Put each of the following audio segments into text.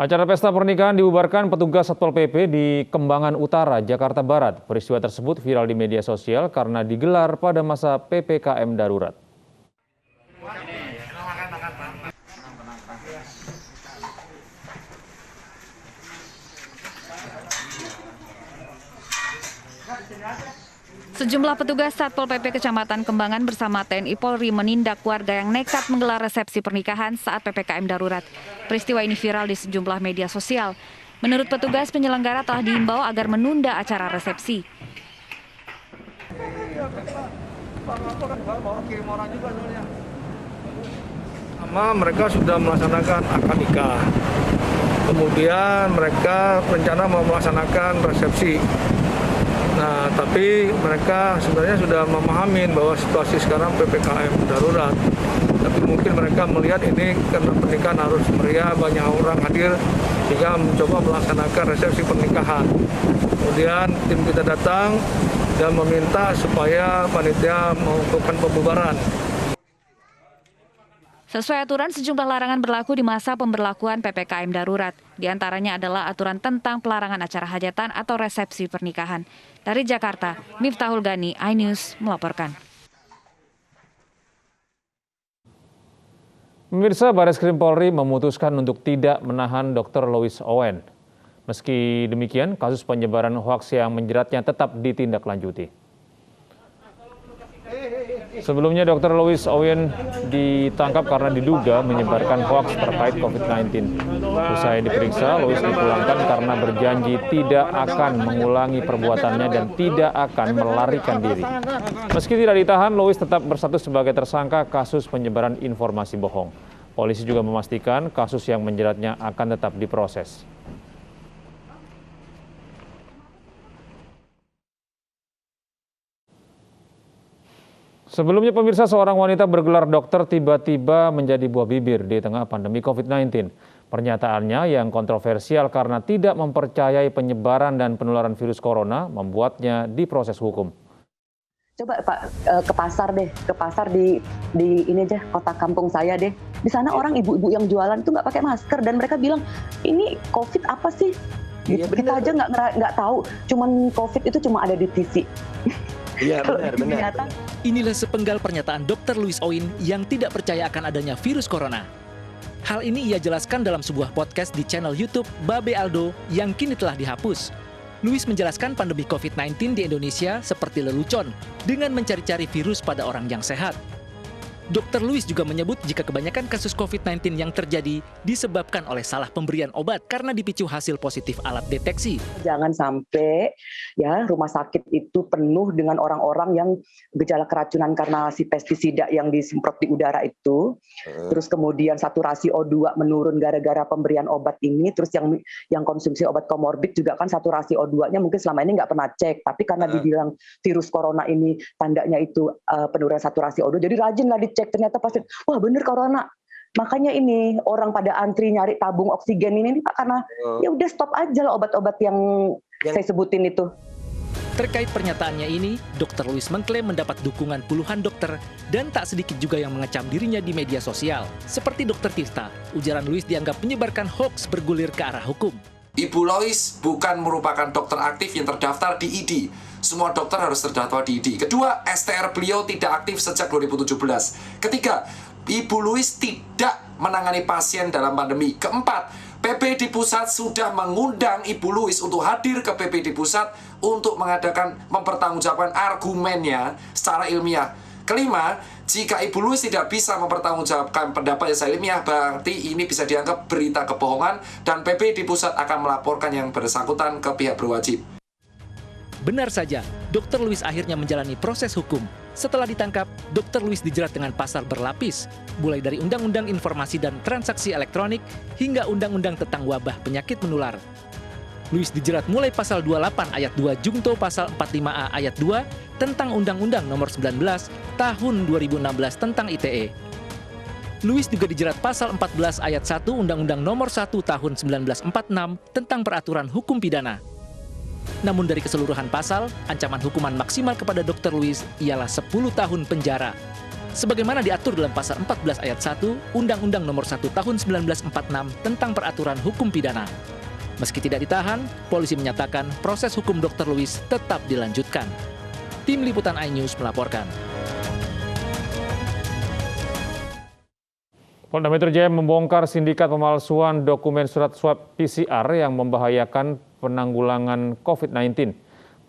Acara pesta pernikahan dibubarkan petugas Satpol PP di Kembangan Utara, Jakarta Barat. Peristiwa tersebut viral di media sosial karena digelar pada masa PPKM darurat. Sejumlah petugas Satpol PP Kecamatan Kembangan bersama TNI Polri menindak warga yang nekat menggelar resepsi pernikahan saat PPKM darurat. Peristiwa ini viral di sejumlah media sosial. Menurut petugas, penyelenggara telah diimbau agar menunda acara resepsi. Mereka sudah melaksanakan akad nikah. Kemudian mereka rencana mau melaksanakan resepsi. Nah, tapi mereka sebenarnya sudah memahami bahwa situasi sekarang PPKM darurat. Tapi mungkin mereka melihat ini karena pernikahan harus meriah, banyak orang hadir, sehingga mencoba melaksanakan resepsi pernikahan. Kemudian tim kita datang dan meminta supaya panitia melakukan pembubaran. Sesuai aturan, sejumlah larangan berlaku di masa pemberlakuan PPKM darurat. Di antaranya adalah aturan tentang pelarangan acara hajatan atau resepsi pernikahan. Dari Jakarta, Miftahul Gani, iNews melaporkan. Pemirsa, Bareskrim Polri memutuskan untuk tidak menahan Dr. Louis Owen. Meski demikian, kasus penyebaran hoaks yang menjeratnya tetap ditindaklanjuti. Sebelumnya, Dr. Louis Owen ditangkap karena diduga menyebarkan hoaks terkait COVID-19. Usai diperiksa, Louis dipulangkan karena berjanji tidak akan mengulangi perbuatannya dan tidak akan melarikan diri. Meski tidak ditahan, Louis tetap berstatus sebagai tersangka kasus penyebaran informasi bohong. Polisi juga memastikan kasus yang menjeratnya akan tetap diproses. Sebelumnya, pemirsa, seorang wanita bergelar dokter tiba-tiba menjadi buah bibir di tengah pandemi COVID-19. Pernyataannya yang kontroversial karena tidak mempercayai penyebaran dan penularan virus corona membuatnya diproses hukum. Coba Pak ke pasar di ini aja kota kampung saya deh. Di sana orang ibu-ibu yang jualan itu nggak pakai masker dan mereka bilang ini COVID apa sih? Gitu. Kita aja nggak tahu. Cuman COVID itu cuma ada di TV. Iya benar. Inilah sepenggal pernyataan Dr. Louis Owen yang tidak percaya akan adanya virus corona. Hal ini ia jelaskan dalam sebuah podcast di channel YouTube Babe Aldo yang kini telah dihapus. Louis menjelaskan pandemi COVID-19 di Indonesia seperti lelucon dengan mencari-cari virus pada orang yang sehat. Dr. Louis juga menyebut jika kebanyakan kasus COVID-19 yang terjadi disebabkan oleh salah pemberian obat karena dipicu hasil positif alat deteksi. Jangan sampai ya rumah sakit itu penuh dengan orang-orang yang gejala keracunan karena si pestisida yang disemprot di udara itu. Terus kemudian saturasi O2 menurun gara-gara pemberian obat ini. Terus yang konsumsi obat komorbid juga kan saturasi O2-nya mungkin selama ini nggak pernah cek. Tapi karena dibilang virus corona ini tandanya itu penurunan saturasi O2, jadi rajin lah dicek. Ternyata pasti, wah bener corona. Makanya ini orang pada antri nyari tabung oksigen ini Pak, karena ya udah stop aja lah obat-obat yang saya sebutin itu. Terkait pernyataannya ini, Dr. Louis mengklaim mendapat dukungan puluhan dokter dan tak sedikit juga yang mengecam dirinya di media sosial. Seperti Dr. Tirta, ujaran Louis dianggap menyebarkan hoaks bergulir ke arah hukum. Ibu Louis bukan merupakan dokter aktif yang terdaftar di ID. Semua dokter harus terdaftar di ID. Kedua, STR beliau tidak aktif sejak 2017. Ketiga, Ibu Louis tidak menangani pasien dalam pandemi. Keempat, PPD Pusat sudah mengundang Ibu Louis untuk hadir ke PPD Pusat untuk mempertanggungjawabkan argumennya secara ilmiah. Kelima, jika Ibu Louis tidak bisa mempertanggungjawabkan pendapatnya secara ilmiah, berarti ini bisa dianggap berita kebohongan dan PPD Pusat akan melaporkan yang bersangkutan ke pihak berwajib. Benar saja, Dr. Louis akhirnya menjalani proses hukum. Setelah ditangkap, Dr. Louis dijerat dengan pasal berlapis, mulai dari Undang-Undang Informasi dan Transaksi Elektronik hingga Undang-Undang tentang Wabah Penyakit Menular. Louis dijerat mulai pasal 28 ayat 2 Jungto pasal 45A ayat 2 tentang Undang-Undang Nomor 19 Tahun 2016 tentang ITE. Louis juga dijerat pasal 14 ayat 1 Undang-Undang Nomor 1 Tahun 1946 tentang Peraturan Hukum Pidana. Namun dari keseluruhan pasal, ancaman hukuman maksimal kepada Dr. Louis ialah 10 tahun penjara. sebagaimana diatur dalam pasal 14 ayat 1 Undang-Undang Nomor 1 Tahun 1946 tentang Peraturan Hukum Pidana. Meski tidak ditahan, polisi menyatakan proses hukum Dr. Louis tetap dilanjutkan. Tim Liputan iNews melaporkan. Polda Metro Jaya membongkar sindikat pemalsuan dokumen surat swab PCR yang membahayakan penanggulangan COVID-19.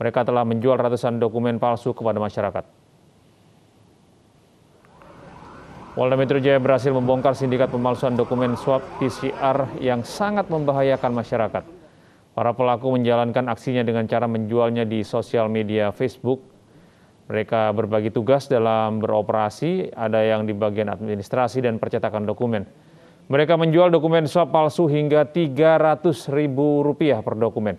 Mereka telah menjual ratusan dokumen palsu kepada masyarakat. Polda Metro Jaya berhasil membongkar sindikat pemalsuan dokumen swab PCR yang sangat membahayakan masyarakat. Para pelaku menjalankan aksinya dengan cara menjualnya di sosial media Facebook. Mereka berbagi tugas dalam beroperasi, ada yang di bagian administrasi dan percetakan dokumen. Mereka menjual dokumen swab palsu hingga Rp300.000 per dokumen.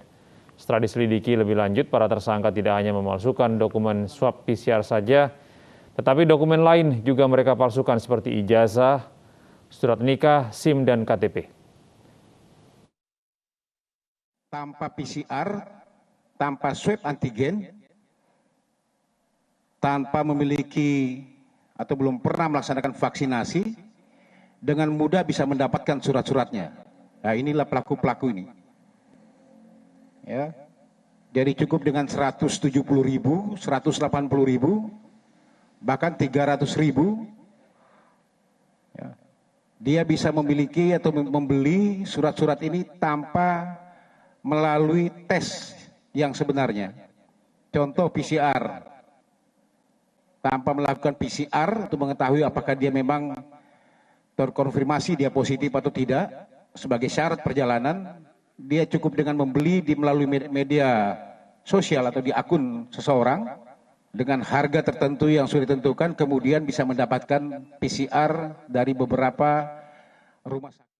Setelah diselidiki lebih lanjut, para tersangka tidak hanya memalsukan dokumen swab PCR saja, tetapi dokumen lain juga mereka palsukan seperti ijazah, surat nikah, SIM, dan KTP. Tanpa PCR, tanpa swab antigen, tanpa memiliki atau belum pernah melaksanakan vaksinasi, dengan mudah bisa mendapatkan surat-suratnya. Nah, inilah pelaku-pelaku ini. Ya, jadi cukup dengan 170.000, 180.000, bahkan 300.000, ya, dia bisa memiliki atau membeli surat-surat ini tanpa melalui tes yang sebenarnya. Contoh PCR. Tanpa melakukan PCR untuk mengetahui apakah dia memang terkonfirmasi dia positif atau tidak, sebagai syarat perjalanan, dia cukup dengan membeli melalui media sosial atau di akun seseorang dengan harga tertentu yang sudah ditentukan, kemudian bisa mendapatkan PCR dari beberapa rumah sakit.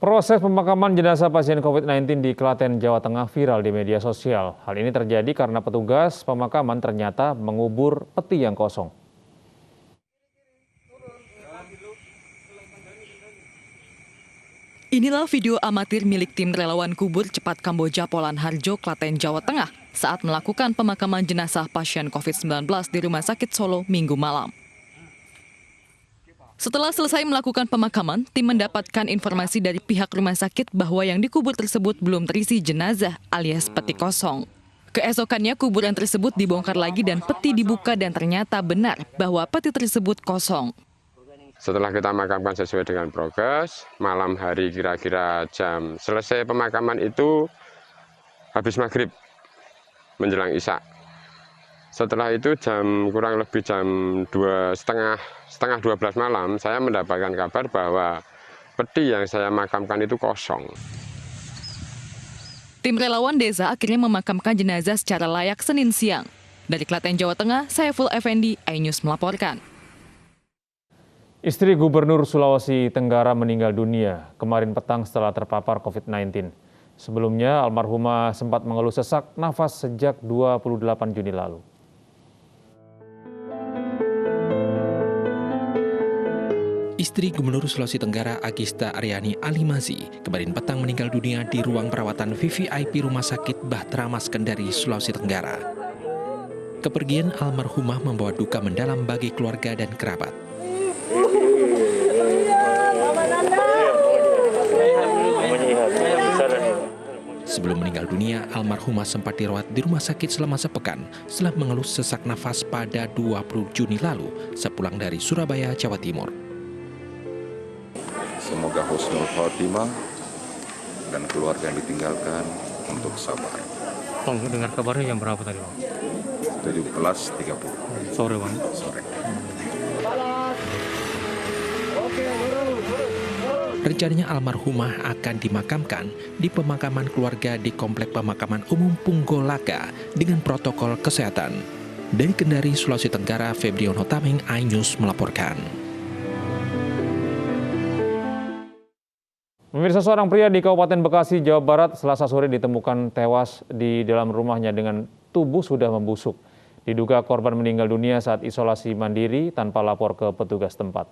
Proses pemakaman jenazah pasien COVID-19 di Klaten, Jawa Tengah viral di media sosial. Hal ini terjadi karena petugas pemakaman ternyata mengubur peti yang kosong. Inilah video amatir milik tim relawan kubur cepat Kamboja Polan Harjo, Klaten, Jawa Tengah saat melakukan pemakaman jenazah pasien COVID-19 di Rumah Sakit Solo Minggu malam. Setelah selesai melakukan pemakaman, tim mendapatkan informasi dari pihak rumah sakit bahwa yang dikubur tersebut belum terisi jenazah alias peti kosong. Keesokannya kuburan tersebut dibongkar lagi dan peti dibuka dan ternyata benar bahwa peti tersebut kosong. Setelah kita makamkan sesuai dengan prokes, malam hari kira-kira jam selesai pemakaman itu habis maghrib menjelang isya. Setelah itu kurang lebih jam setengah 12 malam, saya mendapatkan kabar bahwa peti yang saya makamkan itu kosong. Tim relawan desa akhirnya memakamkan jenazah secara layak Senin siang. Dari Klaten, Jawa Tengah, Saiful Effendi, iNews melaporkan. Istri Gubernur Sulawesi Tenggara meninggal dunia kemarin petang setelah terpapar COVID-19. Sebelumnya, almarhumah sempat mengeluh sesak nafas sejak 28 Juni lalu. Istri Gubernur Sulawesi Tenggara Agista Aryani Alimazi kemarin petang meninggal dunia di ruang perawatan VVIP Rumah Sakit Bahtera Mas Kendari, Sulawesi Tenggara. Kepergian almarhumah membawa duka mendalam bagi keluarga dan kerabat. Sebelum meninggal dunia, almarhumah sempat dirawat di rumah sakit selama sepekan setelah mengeluh sesak nafas pada 20 Juni lalu sepulang dari Surabaya, Jawa Timur. Semoga husnul khotimah dan keluarga yang ditinggalkan untuk sabar. Bang, dengar kabarnya jam berapa tadi, Bang? 17.30. Sore, Bang? Sore. Rencananya almarhumah akan dimakamkan di pemakaman keluarga di Komplek Pemakaman Umum Punggolaka dengan protokol kesehatan. Dari Kendari, Sulawesi Tenggara, Febriono Tameng, iNews melaporkan. Pemirsa, seorang pria di Kabupaten Bekasi, Jawa Barat, Selasa sore ditemukan tewas di dalam rumahnya dengan tubuh sudah membusuk. Diduga korban meninggal dunia saat isolasi mandiri tanpa lapor ke petugas tempat.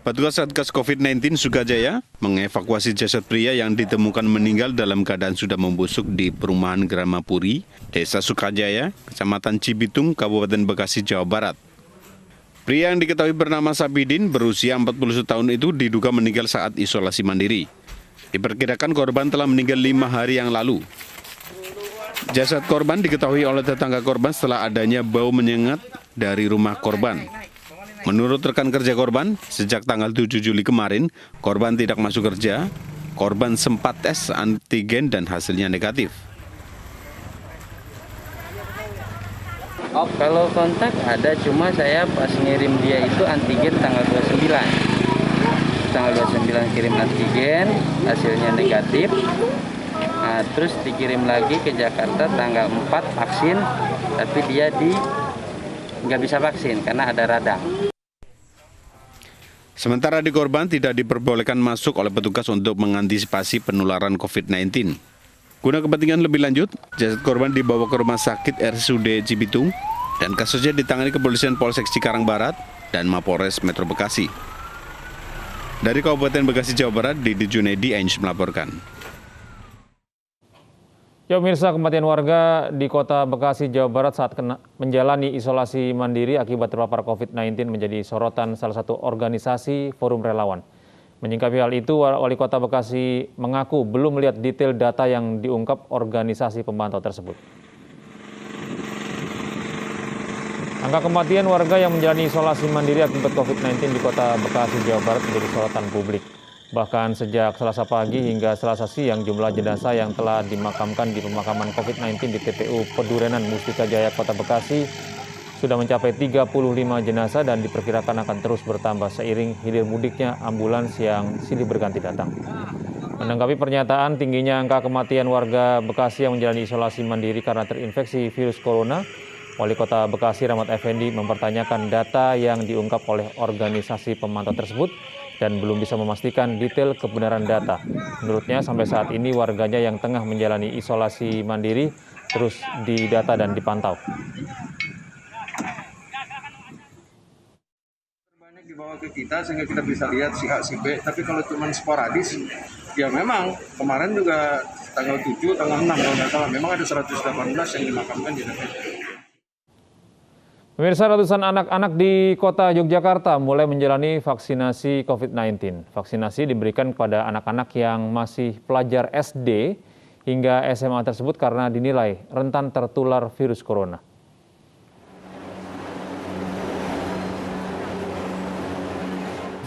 Petugas Satgas COVID-19 Sukajaya mengevakuasi jasad pria yang ditemukan meninggal dalam keadaan sudah membusuk di perumahan Gramapuri, Desa Sukajaya, Kecamatan Cibitung, Kabupaten Bekasi, Jawa Barat. Pria yang diketahui bernama Sabidin berusia 41 tahun itu diduga meninggal saat isolasi mandiri. Diperkirakan korban telah meninggal 5 hari yang lalu. Jasad korban diketahui oleh tetangga korban setelah adanya bau menyengat dari rumah korban. Menurut rekan kerja korban, sejak tanggal 7 Juli kemarin, korban tidak masuk kerja. Korban sempat tes antigen dan hasilnya negatif. Oh, kalau kontak ada, cuma saya pas ngirim dia itu antigen tanggal 29. Tanggal 29 kirim antigen, hasilnya negatif. Nah, terus dikirim lagi ke Jakarta tanggal 4 vaksin, tapi dia nggak bisa vaksin karena ada radang. Sementara di korban tidak diperbolehkan masuk oleh petugas untuk mengantisipasi penularan COVID-19. Guna kepentingan lebih lanjut, jasad korban dibawa ke rumah sakit RSUD Cibitung dan kasusnya ditangani Kepolisian Polsek Cikarang Barat dan Mapolres Metro Bekasi. Dari Kabupaten Bekasi, Jawa Barat, Didi Junedi, Ainus melaporkan. Ya pemirsa, kematian warga di Kota Bekasi, Jawa Barat saat menjalani isolasi mandiri akibat terpapar COVID-19 menjadi sorotan salah satu organisasi Forum Relawan. Menyikapi hal itu, Wali Kota Bekasi mengaku belum melihat detail data yang diungkap organisasi pemantau tersebut. Angka kematian warga yang menjalani isolasi mandiri akibat COVID-19 di Kota Bekasi, Jawa Barat menjadi sorotan publik. Bahkan sejak Selasa pagi hingga Selasa siang, jumlah jenazah yang telah dimakamkan di pemakaman COVID-19 di TPU Pedurenan Mustika Jaya Kota Bekasi sudah mencapai 35 jenazah dan diperkirakan akan terus bertambah seiring hilir mudiknya ambulans yang silih berganti datang. Menanggapi pernyataan tingginya angka kematian warga Bekasi yang menjalani isolasi mandiri karena terinfeksi virus corona, Wali Kota Bekasi Rahmat Effendi mempertanyakan data yang diungkap oleh organisasi pemantau tersebut dan belum bisa memastikan detail kebenaran data. Menurutnya sampai saat ini warganya yang tengah menjalani isolasi mandiri terus didata dan dipantau. Banyak dibawa ke kita sehingga kita bisa lihat si A, si B, tapi kalau cuma sporadis, ya memang kemarin juga tanggal 7, tanggal 6 kalau nggak salah, memang ada 118 yang dimakamkan di TPU. Pemirsa, ratusan anak-anak di kota Yogyakarta mulai menjalani vaksinasi COVID-19. Vaksinasi diberikan kepada anak-anak yang masih pelajar SD hingga SMA tersebut karena dinilai rentan tertular virus corona.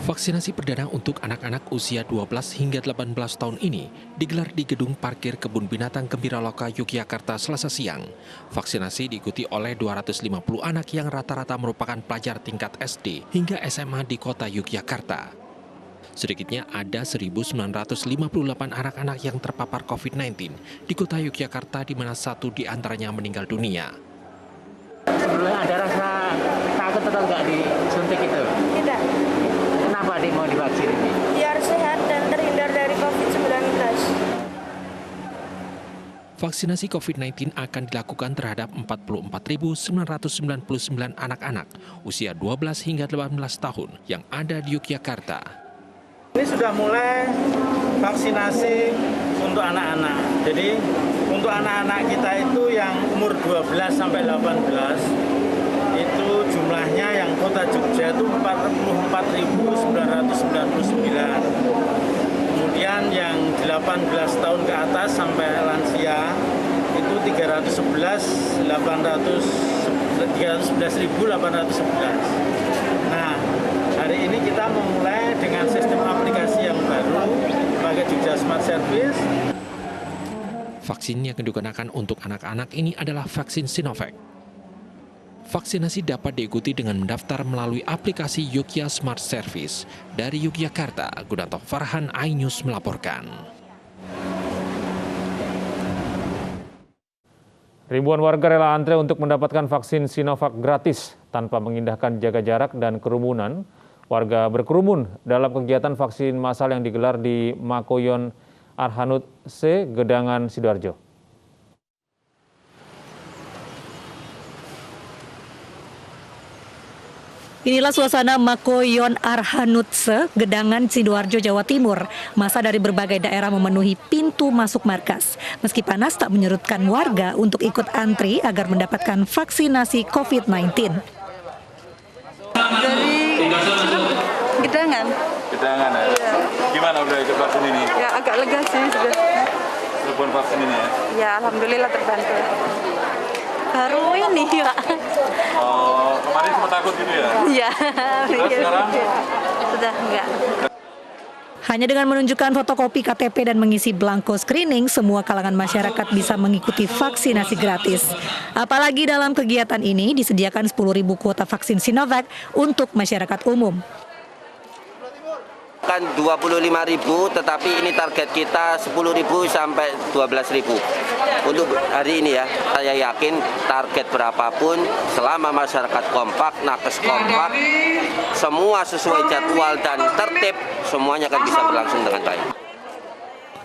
Vaksinasi perdana untuk anak-anak usia 12 hingga 18 tahun ini digelar di Gedung Parkir Kebun Binatang Gembiraloka, Yogyakarta, Selasa siang. Vaksinasi diikuti oleh 250 anak yang rata-rata merupakan pelajar tingkat SD hingga SMA di kota Yogyakarta. Sedikitnya ada 1.958 anak-anak yang terpapar COVID-19 di kota Yogyakarta, di mana 1 di antaranya meninggal dunia. Sebelumnya ada rasa takut atau enggak disuntik itu? Tidak. Kenapa mau divaksin ini? Biar sehat dan terhindar dari COVID-19. Vaksinasi COVID-19 akan dilakukan terhadap 44.999 anak-anak usia 12 hingga 18 tahun yang ada di Yogyakarta. Ini sudah mulai vaksinasi untuk anak-anak. Jadi untuk anak-anak kita itu yang umur 12 sampai 18 itu jumlahnya yang kota Jogja itu 44.999. Kemudian yang 18 tahun ke atas sampai lansia itu 311.811. Nah, hari ini kita memulai dengan sistem aplikasi yang baru pakai Jogja Smart Service. Vaksin yang digunakan untuk anak-anak ini adalah vaksin Sinovac. Vaksinasi dapat diikuti dengan mendaftar melalui aplikasi Jogja Smart Service. Dari Yogyakarta, Gunanto Farhan, iNews melaporkan. Ribuan warga rela antre untuk mendapatkan vaksin Sinovac gratis tanpa mengindahkan jaga jarak dan kerumunan. Warga berkerumun dalam kegiatan vaksin massal yang digelar di Makoyon Arhanud C, Gedangan, Sidoarjo. Inilah suasana Mako Yon Arhanutse, Gedangan, Sidoarjo, Jawa Timur. Masa dari berbagai daerah memenuhi pintu masuk markas. Meski panas tak menyurutkan warga untuk ikut antri agar mendapatkan vaksinasi COVID-19. Dari Gedangan. Gedangan ya? Ya. Gimana udah ikut vaksin ini? Ya agak lega sih sudah. Telepon vaksin ini ya? Ya alhamdulillah terbantu. Baru ini Pak. Oh, kemarin sempat takut gitu ya? Iya. Terus sekarang? Sudah enggak. Hanya dengan menunjukkan fotokopi KTP dan mengisi belangko screening, semua kalangan masyarakat bisa mengikuti vaksinasi gratis. Apalagi dalam kegiatan ini disediakan 10.000 kuota vaksin Sinovac untuk masyarakat umum. Kan 25.000, tetapi ini target kita 10.000 sampai 12.000 untuk hari ini ya. Saya yakin target berapapun selama masyarakat kompak, nakes kompak, semua sesuai jadwal dan tertib, semuanya akan bisa berlangsung dengan baik.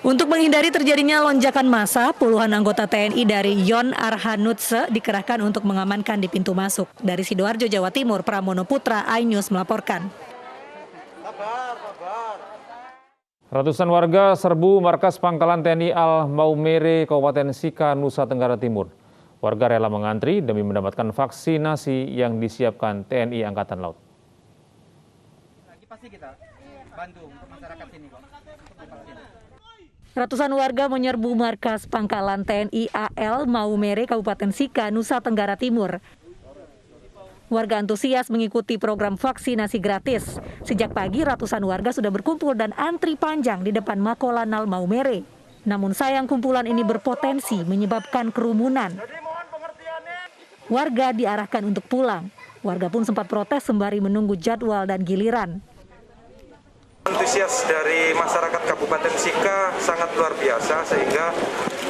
Untuk menghindari terjadinya lonjakan massa, puluhan anggota TNI dari Yon Arhanutse dikerahkan untuk mengamankan di pintu masuk. Dari Sidoarjo, Jawa Timur, Pramono Putra, iNews melaporkan. Ratusan warga serbu markas pangkalan TNI Al Maumere, Kabupaten Sika, Nusa Tenggara Timur. Warga rela mengantri demi mendapatkan vaksinasi yang disiapkan TNI Angkatan Laut. Pasti kita bantu untuk masyarakat sini kok. Ratusan warga menyerbu markas pangkalan TNI AL Maumere, Kabupaten Sika, Nusa Tenggara Timur. Warga antusias mengikuti program vaksinasi gratis. Sejak pagi ratusan warga sudah berkumpul dan antri panjang di depan Makolanal Maumere. Namun sayang kumpulan ini berpotensi menyebabkan kerumunan. Warga diarahkan untuk pulang. Warga pun sempat protes sembari menunggu jadwal dan giliran. Antusias dari masyarakat Kabupaten Sika sangat luar biasa sehingga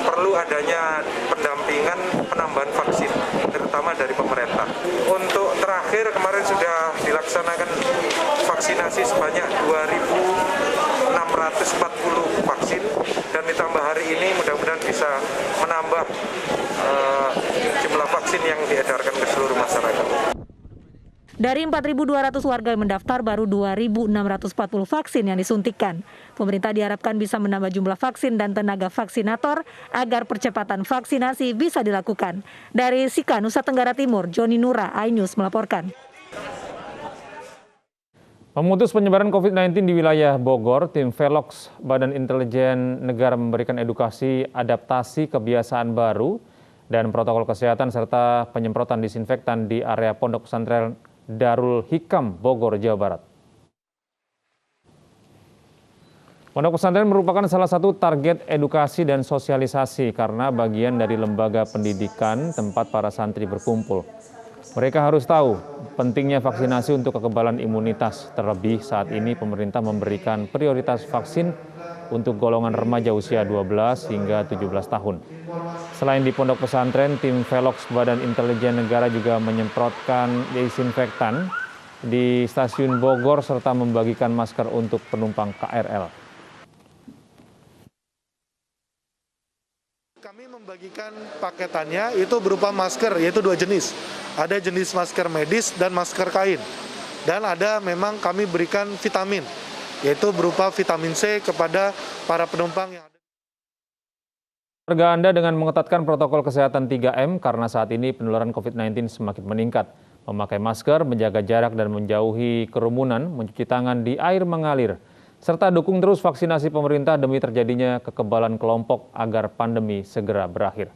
perlu adanya pendampingan penambahan vaksin, terutama dari pemerintah. Untuk terakhir kemarin sudah dilaksanakan vaksinasi sebanyak 2.640 vaksin dan ditambah hari ini mudah-mudahan bisa menambah jumlah vaksin yang diedarkan ke seluruh masyarakat. Dari 4.200 warga yang mendaftar, baru 2.640 vaksin yang disuntikan. Pemerintah diharapkan bisa menambah jumlah vaksin dan tenaga vaksinator agar percepatan vaksinasi bisa dilakukan. Dari Sika, Nusa Tenggara Timur, Joni Nura, iNews melaporkan. Memutus penyebaran COVID-19 di wilayah Bogor, tim Velox Badan Intelijen Negara memberikan edukasi adaptasi kebiasaan baru dan protokol kesehatan serta penyemprotan disinfektan di area Pondok Pesantren Darul Hikam, Bogor, Jawa Barat. Pondok pesantren merupakan salah satu target edukasi dan sosialisasi karena bagian dari lembaga pendidikan tempat para santri berkumpul. Mereka harus tahu pentingnya vaksinasi untuk kekebalan imunitas, terlebih saat ini pemerintah memberikan prioritas vaksin untuk golongan remaja usia 12 hingga 17 tahun. Selain di pondok pesantren, tim Velox Badan Intelijen Negara juga menyemprotkan disinfektan di stasiun Bogor serta membagikan masker untuk penumpang KRL. Kami membagikan paketannya itu berupa masker, yaitu 2 jenis. Ada jenis masker medis dan masker kain. Dan ada memang kami berikan vitamin, yaitu berupa vitamin C kepada para penumpang yang ada. Warga Anda dengan mengetatkan protokol kesehatan 3M karena saat ini penularan COVID-19 semakin meningkat. Memakai masker, menjaga jarak dan menjauhi kerumunan, mencuci tangan di air mengalir. Serta dukung terus vaksinasi pemerintah demi terjadinya kekebalan kelompok agar pandemi segera berakhir.